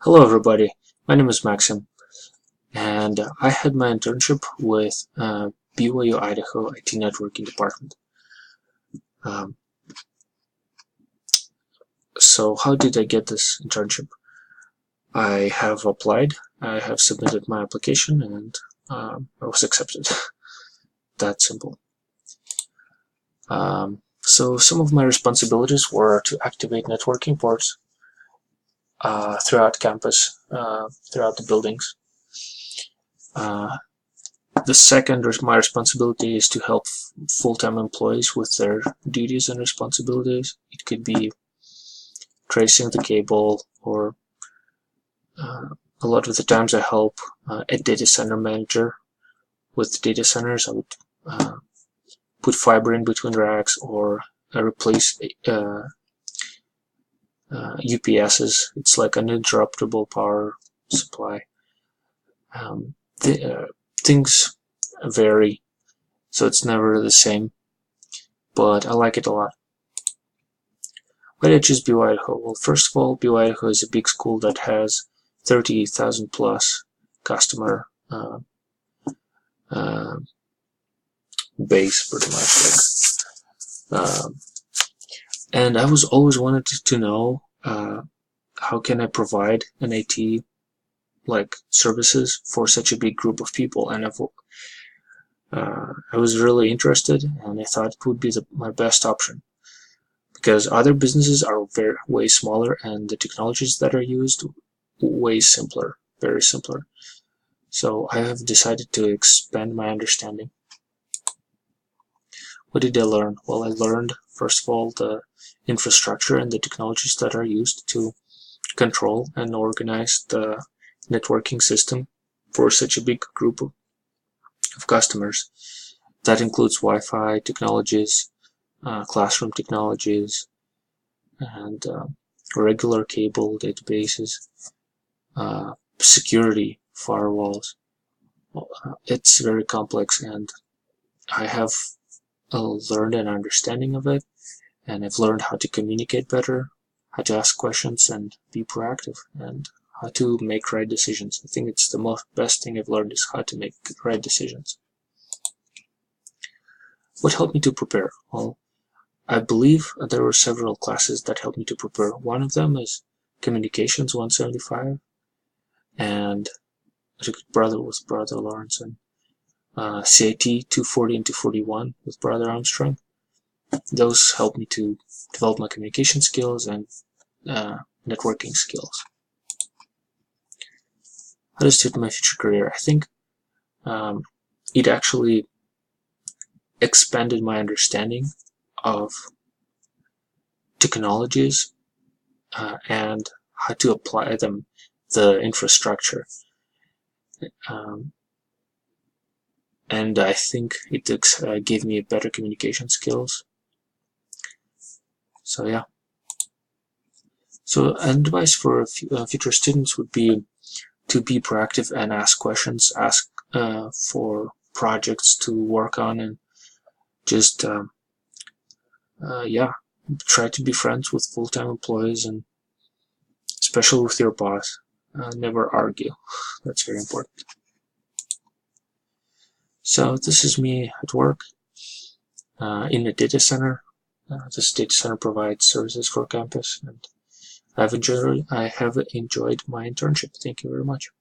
Hello everybody, my name is Maxim, and I had my internship with BYU Idaho IT Networking Department. Um, so how did I get this internship? I have applied, I have submitted my application, and I was accepted. That simple. So some of my responsibilities were to activate networking ports throughout campus, throughout the buildings. The second, my responsibility is to help full-time employees with their duties and responsibilities. It could be tracing the cable, or a lot of the times I help a data center manager with data centers. I would put fiber in between racks, or replace UPSs. It's like an uninterruptible power supply. Things vary, so it's never the same, but I like it a lot. Why did I choose BYU Idaho? Well, first of all, BYU Idaho is a big school that has 30,000 plus customer base, pretty much. And I was always wanted to know how can I provide an AT like services for such a big group of people, and I was really interested, and I thought it would be my best option, because other businesses are way smaller, and the technologies that are used way simpler, very simpler. So I have decided to expand my understanding. What did I learn? Well, I learned, first of all, the infrastructure and the technologies that are used to control and organize the networking system for such a big group of customers. That includes Wi-Fi technologies, classroom technologies, and regular cable databases, security firewalls. It's very complex, and I have learned an understanding of it, and I've learned how to communicate better, how to ask questions and be proactive, and how to make right decisions. I think it's the best thing I've learned is how to make right decisions. What helped me to prepare? Well, I believe there were several classes that helped me to prepare. One of them is Communications 175, and I took it with Brother Lawrence, and CIT 240 and 241 with Brother Armstrong. Those helped me to develop my communication skills and networking skills. How does it fit my future career? I think it actually expanded my understanding of technologies and how to apply them, the infrastructure. And I think it gave me better communication skills. So yeah. So advice for future students would be to be proactive and ask questions, ask for projects to work on, and just yeah, try to be friends with full-time employees, and especially with your boss. Never argue. That's very important. So this is me at work in a data center. This data center provides services for campus, and I have enjoyed my internship. Thank you very much.